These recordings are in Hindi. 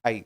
आइए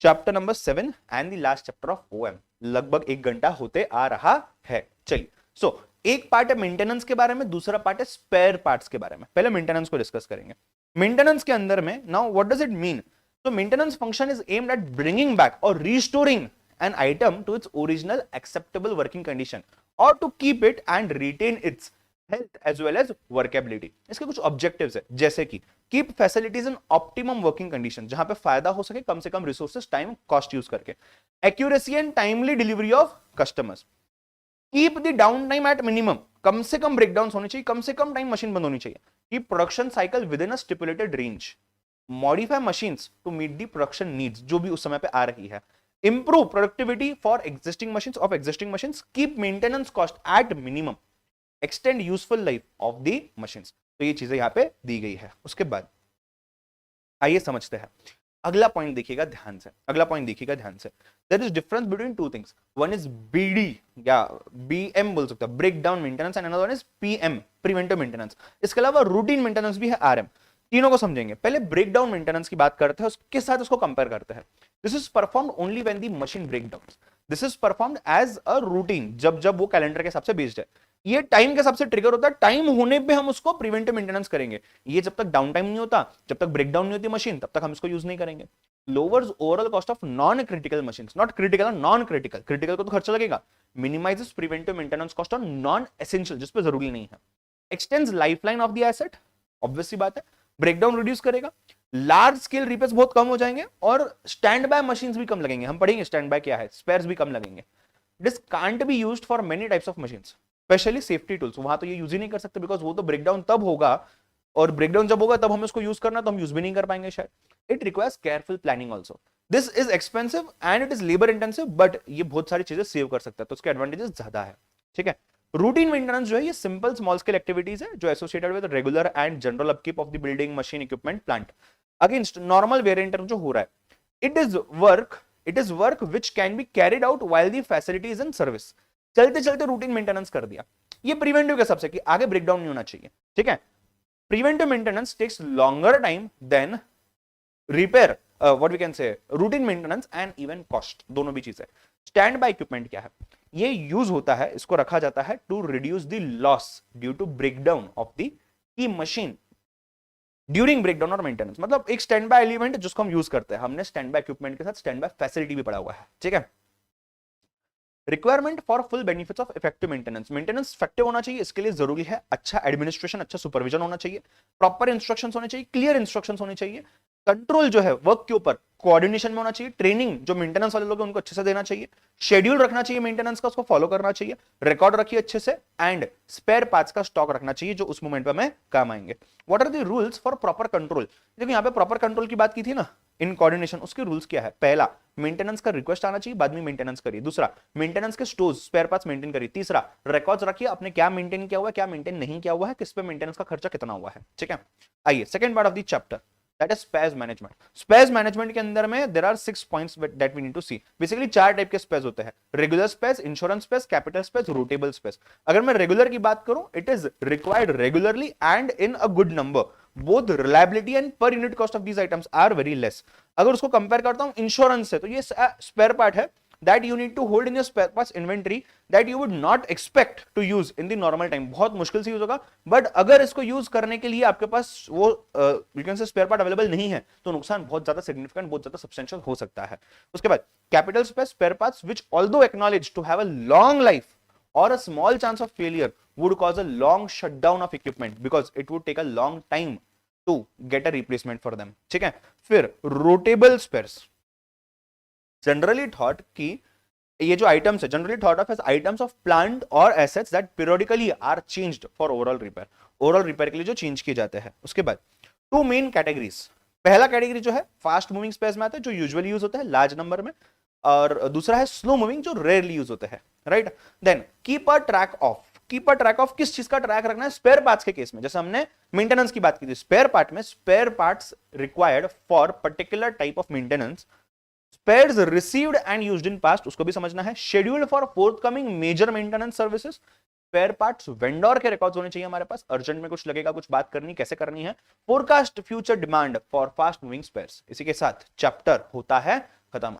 chapter number 7 and the last chapter of OM, लगभग 1 घंटा होते आ रहा है। चलिए एक पार्ट है मेंटेनेंस के बारे में, दूसरा पार्ट है स्पेयर पार्ट्स के बारे में। पहले मेंटेनेंस को डिस्कस करेंगे। मेंटेनेंस के अंदर में now what does it mean? तो maintenance function is aimed at bringing back और restoring an item to its original acceptable working condition और to keep it and retain its health as well as workability. इसके कुछ ऑब्जेक्टिव्स है, जैसे कि keep facilities in optimum working condition, जहां पे फायदा हो सके कम से कम रिसोर्सेज टाइम कॉस्ट यूज करके। Accuracy and timely delivery of customers. Keep the down time at minimum, कम से कम ब्रेकडाउन होनी चाहिए, कम से कम टाइम मशीन बंद होनी चाहिए। Keep production cycle within a stipulated range. Modify machines to meet the production needs, जो भी उस समय पे आ रही है। Improve productivity for existing machines of existing machines. Keep maintenance cost at minimum. Extend useful life of the machines. तो ये चीजें यहां पे दी गई है। उसके बाद आइए समझते हैं। अगला पॉइंट देखिएगा ध्यान से, अगला पॉइंट देखिएगा ध्यान से। There is difference between two things, one is BD या बीएम बोल सकते हैं, breakdown maintenance, and another one is PM, preventive maintenance. इसके अलावा रूटीन मेंटेनेंस भी है, आरएम। तीनों को समझेंगे। पहले ब्रेक डाउन मेंटेनेंस की बात करते हैं, उसके साथ उसको कंपेयर करते हैं। This is performed only when the machine break down. This is performed as a routine, जब जब वो कैलेंडर के हिसाब से बेस्ड है। ये टाइम के हिसाब से ट्रिगर होता है, टाइम होने पे हम उसको प्रिवेंटिव मेंटेनेंस करेंगे। ये जब तक डाउन टाइम नहीं होता, जब तक ब्रेकडाउन नहीं होती मशीन, तब तक हम इसको यूज नहीं करेंगे। Lowers overall cost of non critical machines, not critical, non critical. Critical को तो खर्चा लगेगा। Minimises preventive maintenance cost on non essential, जिस पे जरूरी नहीं है। Extends lifeline of the asset, obvious सी बात है। ब्रेकडाउन रिड्यूस करेगा। लार्ज स्केल रिपेयर्स बहुत कम हो जाएंगे और स्टैंड बाय मशीन्स भी कम लगेंगे। हम पढ़ेंगे स्टैंड बाय क्या है, स्पेयर्स भी कम लगेंगे। This can't be used for many types of machines, specially safety tools. वहां तो ये यूज ही नहीं कर सकते, बिकॉज वो तो ब्रेकडाउन तब होगा, और ब्रेकडाउन जब होगा तब हमें उसको यूज करना, तो हम यूज भी नहीं कर पाएंगे शायद। It requires careful planning also. This is expensive and it is labour intensive, but ये बहुत सारी चीजें सेव कर सकता है, तो उसके एडवांटेजेस ज्यादा है। ठीक है। रूटीन मेंटेनेंस जो है ये सिंपल स्मॉल स्केल एक्टिविटीज है जो associated with regular and general upkeep of the building, machine, equipment, plant against normal wear and tear जो हो रहा है। It is work which can be carried out while the facility is in service. चलते चलते रूटीन मेंटेनेंस कर दिया, ये प्रिवेंटिव के हिसाब से कि आगे ब्रेकडाउन नहीं होना चाहिए। ठीक है। Preventive maintenance takes longer time than repair, what we can say routine maintenance and even cost, दोनों भी चीज है। स्टैंड बाय इक्विपमेंट क्या है? ये यूज होता है, इसको रखा जाता है to reduce the loss due to breakdown of the key machine during breakdown और मेंटेनेंस। मतलब एक स्टैंड बाय एलिमेंट जिसको हम यूज करते हैं। हमने स्टैंड बाय इक्विपमेंट के साथ स्टैंड बाय फैसिलिटी भी पढ़ा हुआ है। ठीक है। Requirement for full benefits of effective maintenance, maintenance effective होना चाहिए, इसके लिए जरूरी है अच्छा एडमिनिस्ट्रेशन, अच्छा सुपरविजन होना चाहिए, प्रॉपर इंस्ट्रक्शंस होने चाहिए, क्लियर इंस्ट्रक्शंस होने चाहिए। कंट्रोल जो है वर्क के ऊपर कोऑर्डिनेशन में होना चाहिए। ट्रेनिंग जो मेंटेनेंस वाले लोग हैं उनको अच्छे से देना चाहिए। शेड्यूल रखना चाहिए मेंटेनेंस का, उसको फॉलो करना चाहिए। रिकॉर्ड रखिए अच्छे से, एंड स्पेयर पार्ट्स का स्टॉक रखना चाहिए जो उस मोमेंट पे हमें काम आएंगे। What are the rules for proper control? देखो यहाँ पे प्रॉपर कंट्रोल की बात की थी ना, इन कोऑर्डिनेशन, उसके रूल्स क्या है? पहला, मेंटेनेंस का रिक्वेस्ट आना चाहिए, बाद में मेंटेनेंस करिए। दूसरा, मेंटेनेंस के स्टोर्स, स्पेयर पार्ट्स मेंटेन करिए। तीसरा, रिकॉर्ड्स रखिए आपने क्या मेंटेन किया हुआ है, क्या मेंटेन नहीं किया हुआ है, किस पे मेंटेनेंस का खर्चा कितना हुआ है। ठीक है। आइए second part of the chapter, that is spares management. Spares management के अंदर में there are 6 points that we need to see. Basically 4 type के स्पेयर्स होते हैं, regular spares, insurance spares, capital spares, rotable spares. अगर मैं रेगुलर की बात करूं, it is required regularly and in a good number, both reliability and per unit cost of these items are very less. अगर उसको कंपेयर करता हूं इंश्योरेंस से, तो ये स्पेयर पार्ट है that you need to hold in your spare parts inventory that you would not expect to use in the normal time। बहुत मुश्किल से यूज होगा, बट अगर इसको यूज करने के लिए आपके पास वो you can say spare part available नहीं है, तो नुकसान बहुत ज्यादा सिग्निफिकेंट, बहुत ज्यादा सब्सटेंशियल हो सकता है। उसके बाद capital spare parts which although acknowledged to have a long life or a small chance of failure would cause a long shutdown of equipment because it would take a long time to get a replacement for them। ठीक है। फिर रोटेबल स्पेयर्स, जनरली थॉट कि ये जो आइटम्स है, generally thought of as items of plant और assets that periodically are changed for overall repair, overall repair के लिए जो चेंज किए जाते हैं। उसके बाद 2 मेन कैटेगरीज, पहला कैटेगरी जो है फास्ट मूविंग स्पेयर्स में आता है, जो यूजुअली यूज होता है लार्ज नंबर में, और दूसरा है स्लो मूविंग, जो रेयरली यूज होते हैं। Right. Then keep a track of, keep a track of किस चीज का ट्रैक रखना है? स्पेयर पार्ट्स के केस में, जैसे हमने मेंटेनेंस की बात की थी, स्पेयर पार्ट में spare parts required for particular type of maintenance, spares received and used in past, उसको भी समझना है। scheduled for forthcoming major maintenance services, spare parts vendor के रिकॉर्ड्स होने चाहिए हमारे पास, अर्जेंट में कुछ लगेगा, कुछ बात करनी, कैसे करनी है, forecast future demand for fast moving spares. इसी के साथ चैप्टर होता है खत्म।